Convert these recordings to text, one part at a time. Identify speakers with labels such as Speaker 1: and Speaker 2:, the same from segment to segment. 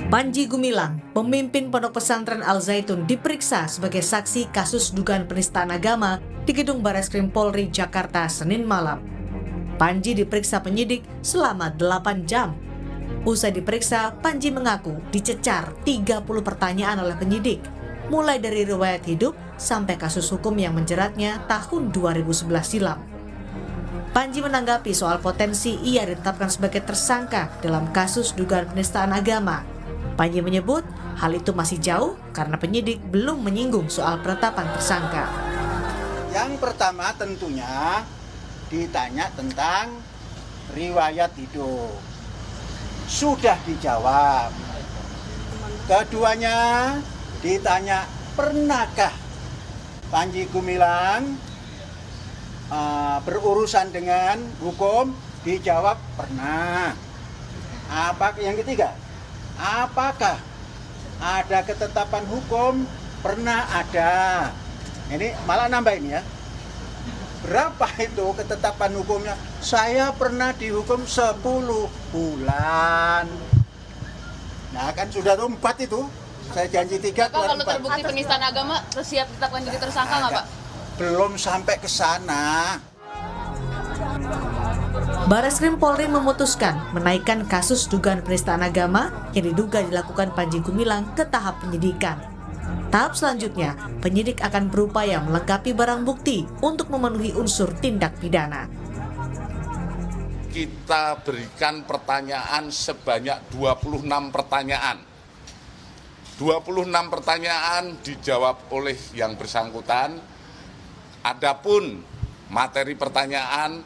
Speaker 1: Panji Gumilang, pemimpin Pondok Pesantren Al Zaitun, diperiksa sebagai saksi kasus dugaan penistaan agama di Gedung Barreskrim Polri Jakarta Senin malam. Panji diperiksa penyidik selama 8 jam. Usai diperiksa, Panji mengaku dicecar 30 pertanyaan oleh penyidik, mulai dari riwayat hidup sampai kasus hukum yang menjeratnya tahun 2011 silam. Panji menanggapi soal potensi ia ditetapkan sebagai tersangka dalam kasus dugaan penistaan agama. Panji menyebut hal itu masih jauh karena penyidik belum menyinggung soal penetapan tersangka.
Speaker 2: Yang pertama tentunya ditanya tentang riwayat hidup. Sudah dijawab. Keduanya ditanya, pernahkah Panji Gumilang berurusan dengan hukum? Dijawab pernah. Yang ketiga, apakah ada ketetapan hukum? Pernah ada. Ini malah nambah ini ya. Berapa itu ketetapan hukumnya? Saya pernah dihukum 10 bulan. Nah kan sudah 4 itu. Saya janji 3
Speaker 3: Bapak
Speaker 2: keluar 4.
Speaker 3: Kalau terbukti penistaan agama, siap ditetapkan jadi tersangka nggak Pak?
Speaker 2: Belum sampai ke sana.
Speaker 1: Barreskrim Polri memutuskan menaikkan kasus dugaan penistaan agama yang diduga dilakukan Panji Gumilang ke tahap penyidikan. Tahap selanjutnya, penyidik akan berupaya melengkapi barang bukti untuk memenuhi unsur tindak pidana.
Speaker 4: Kita berikan pertanyaan sebanyak 26 pertanyaan. 26 pertanyaan dijawab oleh yang bersangkutan. Adapun materi pertanyaan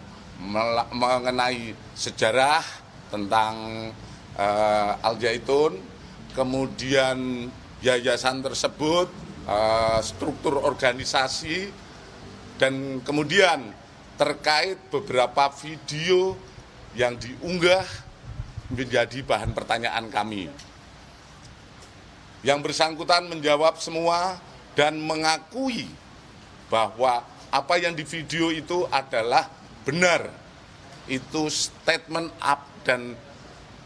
Speaker 4: mengenai sejarah tentang Al Zaitun, kemudian yayasan tersebut, struktur organisasi, dan kemudian terkait beberapa video yang diunggah menjadi bahan pertanyaan kami. Yang bersangkutan menjawab semua dan mengakui bahwa apa yang di video itu adalah benar. Itu statement up dan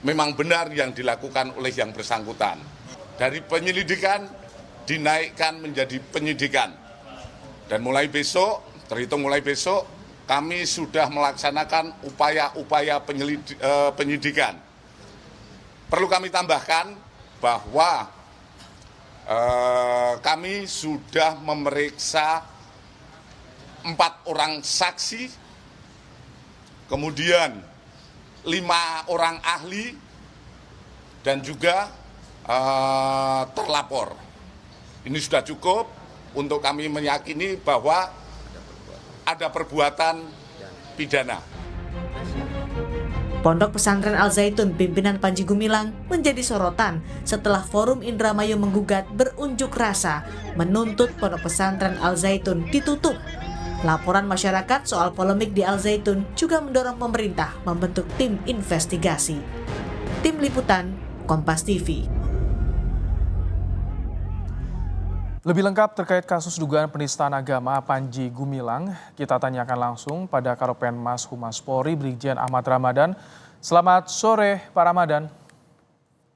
Speaker 4: memang benar yang dilakukan oleh yang bersangkutan. Dari penyelidikan dinaikkan menjadi penyidikan. Dan mulai besok, terhitung mulai besok, kami sudah melaksanakan upaya-upaya penyidikan. Perlu kami tambahkan bahwa kami sudah memeriksa 4 orang saksi, kemudian 5 orang ahli, dan juga terlapor. Ini sudah cukup untuk kami meyakini bahwa ada perbuatan pidana.
Speaker 1: Pondok Pesantren Al Zaitun pimpinan Panji Gumilang menjadi sorotan setelah Forum Indramayu menggugat berunjuk rasa menuntut Pondok Pesantren Al Zaitun ditutup. Laporan masyarakat soal polemik di Al Zaitun juga mendorong pemerintah membentuk tim investigasi. Tim Liputan, Kompas TV.
Speaker 5: Lebih lengkap terkait kasus dugaan penistaan agama Panji Gumilang, kita tanyakan langsung pada Karopenmas Humas Polri Brigjen Ahmad Ramadan. Selamat sore Pak Ramadan.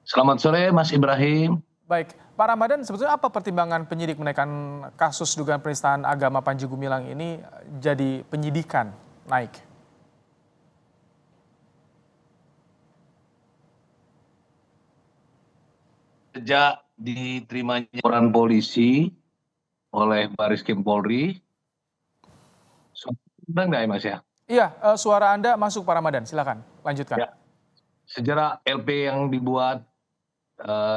Speaker 6: Selamat sore Mas Ibrahim.
Speaker 5: Baik, Pak Ramadan, sebetulnya apa pertimbangan penyidik menaikkan kasus dugaan penistaan agama Panji Gumilang ini jadi penyidikan naik?
Speaker 6: Sejak diterimanya laporan polisi oleh Barreskrim Polri, sudah enggak ya Mas ya?
Speaker 5: Iya, suara Anda masuk Pak Ramadan, silakan lanjutkan. Ya.
Speaker 6: Sejarah LP yang dibuat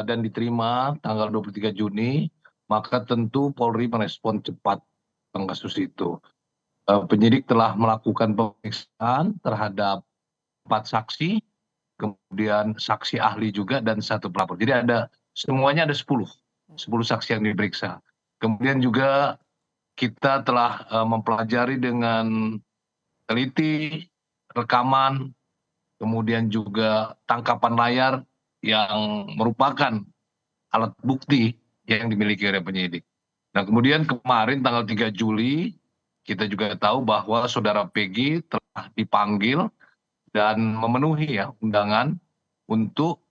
Speaker 6: dan diterima tanggal 23 Juni, maka tentu Polri merespon cepat tentang kasus itu. Penyidik telah melakukan pemeriksaan terhadap 4 saksi, kemudian saksi ahli juga dan 1 pelapor. Jadi semuanya ada 10 saksi yang diperiksa. Kemudian juga kita telah mempelajari dengan teliti rekaman, kemudian juga tangkapan layar yang merupakan alat bukti yang dimiliki oleh penyidik. Nah, kemudian kemarin tanggal 3 Juli, kita juga tahu bahwa saudara Peggy telah dipanggil dan memenuhi ya undangan untuk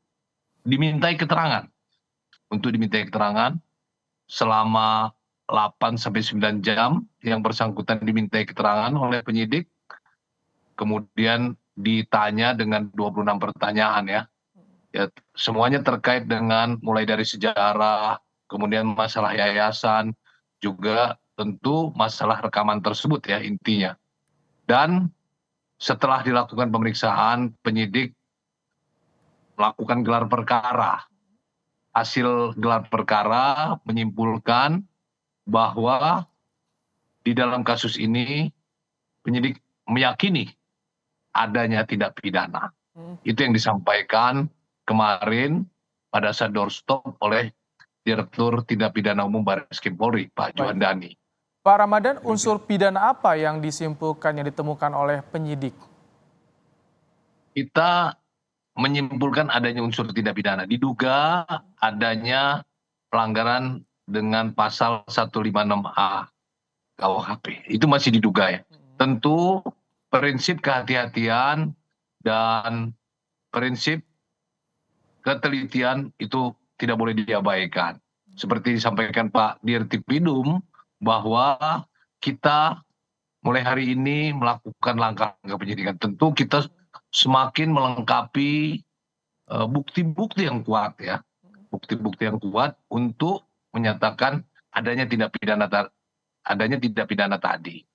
Speaker 6: dimintai keterangan. Untuk dimintai keterangan selama 8 sampai 9 jam yang bersangkutan dimintai keterangan oleh penyidik. Kemudian ditanya dengan 26 pertanyaan ya. Ya, semuanya terkait dengan mulai dari sejarah, kemudian masalah yayasan, juga tentu masalah rekaman tersebut ya intinya. Dan setelah dilakukan pemeriksaan, penyidik melakukan gelar perkara. Hasil gelar perkara menyimpulkan bahwa di dalam kasus ini penyidik meyakini adanya tindak pidana. Itu yang disampaikan kemarin pada saat doorstop oleh Direktur Tindak Pidana Umum Barreskrim Polri, Pak Juandani.
Speaker 5: Pak Ramadan, unsur pidana apa yang disimpulkan yang ditemukan oleh penyidik?
Speaker 6: Kita menyimpulkan adanya unsur tindak pidana. Diduga adanya pelanggaran dengan pasal 156A KUHP. Itu masih diduga ya. Tentu prinsip kehati-hatian dan prinsip ketelitian itu tidak boleh diabaikan. Seperti disampaikan Pak Dirtipidum bahwa kita mulai hari ini melakukan langkah-langkah penyidikan. Tentu kita semakin melengkapi bukti-bukti yang kuat ya. Bukti-bukti yang kuat untuk menyatakan adanya tindak pidana tadi.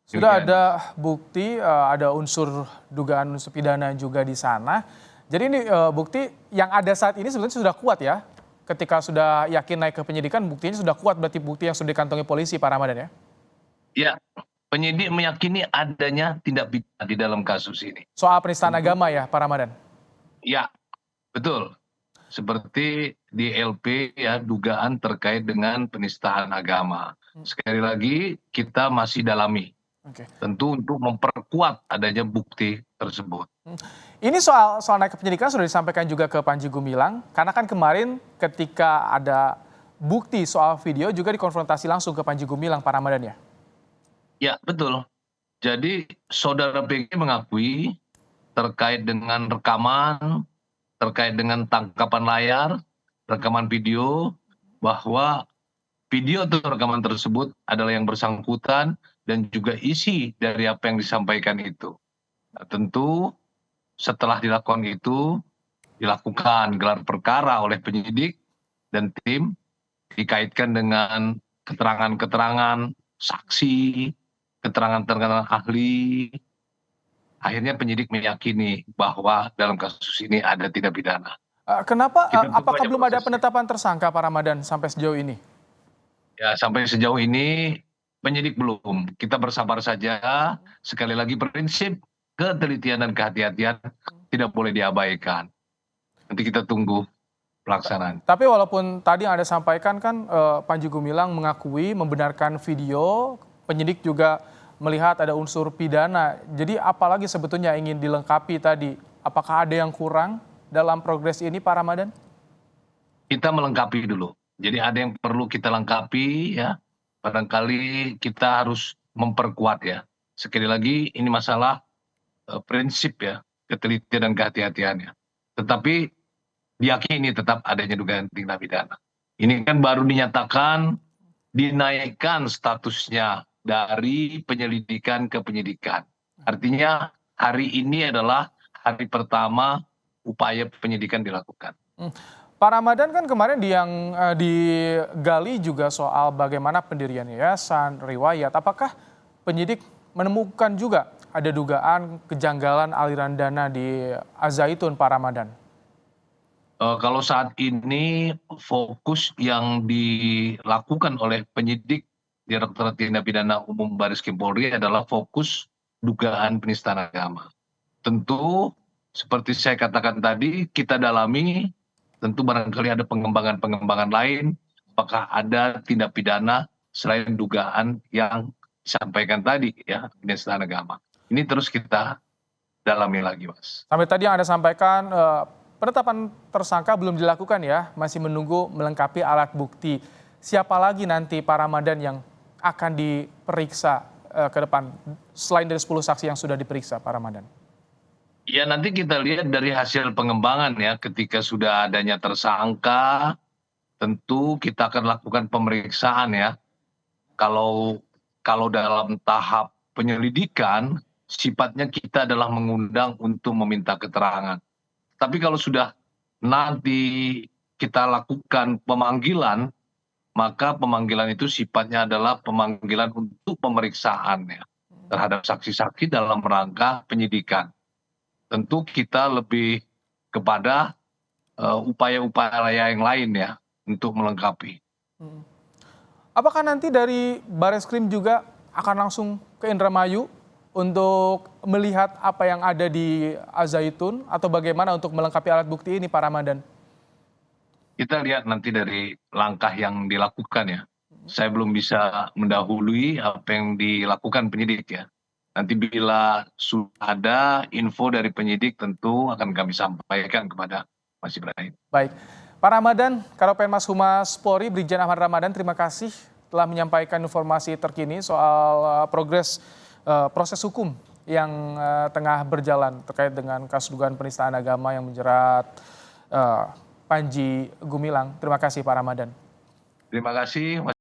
Speaker 5: Sudah ada bukti, ada unsur dugaan unsur pidana juga di sana. Jadi ini bukti yang ada saat ini sebenarnya sudah kuat ya. Ketika sudah yakin naik ke penyidikan, buktinya sudah kuat berarti bukti yang sudah dikantongi polisi, Pak Ramadan ya?
Speaker 6: Ya, penyidik meyakini adanya tindak pidana di dalam kasus ini.
Speaker 5: Soal penistaan agama ya, Pak Ramadan?
Speaker 6: Ya, betul. Seperti di LP ya, dugaan terkait dengan penistaan agama. Sekali lagi kita masih dalami. Tentu untuk memperkuat adanya bukti tersebut.
Speaker 5: Ini soal naik ke penyidikan sudah disampaikan juga ke Panji Gumilang, karena kan kemarin ketika ada bukti soal video juga dikonfrontasi langsung ke Panji Gumilang, Pak Ramadan ya?
Speaker 6: Ya, betul. Jadi saudara PG mengakui terkait dengan rekaman, terkait dengan tangkapan layar, rekaman video, bahwa video atau rekaman tersebut adalah yang bersangkutan dan juga isi dari apa yang disampaikan itu. Nah, tentu setelah dilakukan itu, dilakukan gelar perkara oleh penyidik dan tim, dikaitkan dengan keterangan-keterangan saksi, keterangan-keterangan ahli. Akhirnya penyidik meyakini bahwa dalam kasus ini ada tindak pidana.
Speaker 5: Kenapa? Apakah belum ada penetapan tersangka, Pak Ramadan, sampai sejauh ini?
Speaker 6: Ya, sampai sejauh ini penyidik belum. Kita bersabar saja. Sekali lagi prinsip ketelitian dan kehati-hatian tidak boleh diabaikan. Nanti kita tunggu pelaksanaan.
Speaker 5: Tapi walaupun tadi yang Anda sampaikan kan Panji Gumilang mengakui membenarkan video, penyidik juga melihat ada unsur pidana. Jadi apalagi sebetulnya ingin dilengkapi tadi? Apakah ada yang kurang dalam progres ini, Pak Ramadan?
Speaker 6: Kita melengkapi dulu. Jadi ada yang perlu kita lengkapi ya. Barangkali kita harus memperkuat ya. Sekali lagi ini masalah prinsip ya, ketelitian dan kehati-hatiannya. Tetapi diyakini tetap adanya dugaan tindak pidana. Ini kan baru dinyatakan dinaikkan statusnya dari penyelidikan ke penyidikan. Artinya hari ini adalah hari pertama upaya penyidikan dilakukan.
Speaker 5: Pak Ramadan kan kemarin yang digali juga soal bagaimana pendirian yayasan, riwayat. Apakah penyidik menemukan juga ada dugaan kejanggalan aliran dana di Al-Zaitun, Pak Ramadan?
Speaker 6: Kalau saat ini fokus yang dilakukan oleh penyidik Direktorat Tindak Pidana Umum Barreskrim Polri adalah fokus dugaan penistaan agama. Tentu seperti saya katakan tadi, kita dalami, tentu barangkali ada pengembangan-pengembangan lain, apakah ada tindak pidana selain dugaan yang disampaikan tadi ya, penistaan agama. Ini terus kita dalami lagi, Mas.
Speaker 5: Sampai tadi yang Anda sampaikan, penetapan tersangka belum dilakukan ya, masih menunggu melengkapi alat bukti. siapa lagi nanti Pak Ramadan yang akan diperiksa ke depan selain dari 10 saksi yang sudah diperiksa Pak Ramadan?
Speaker 6: Ya nanti kita lihat dari hasil pengembangan ya, ketika sudah adanya tersangka, tentu kita akan lakukan pemeriksaan ya. Kalau dalam tahap penyelidikan, sifatnya kita adalah mengundang untuk meminta keterangan. Tapi kalau sudah nanti kita lakukan pemanggilan, maka pemanggilan itu sifatnya adalah pemanggilan untuk pemeriksaan ya, terhadap saksi-saksi dalam rangka penyidikan. Tentu kita lebih kepada upaya-upaya yang lain ya untuk melengkapi.
Speaker 5: Apakah nanti dari Bareskrim juga akan langsung ke Indramayu untuk melihat apa yang ada di Al-Zaitun atau bagaimana untuk melengkapi alat bukti ini Pak Ramadan?
Speaker 6: Kita lihat nanti dari langkah yang dilakukan ya. Saya belum bisa mendahului apa yang dilakukan penyidik ya. Nanti bila sudah ada info dari penyidik tentu akan kami sampaikan kepada Mas Ibrahim.
Speaker 5: Baik, Pak Ramadan, Karopenmas Humas Polri, Brigjen Ahmad Ramadan, terima kasih telah menyampaikan informasi terkini soal proses hukum yang tengah berjalan terkait dengan kasus dugaan penistaan agama yang menjerat Panji Gumilang. Terima kasih Pak Ramadan.
Speaker 6: Terima kasih.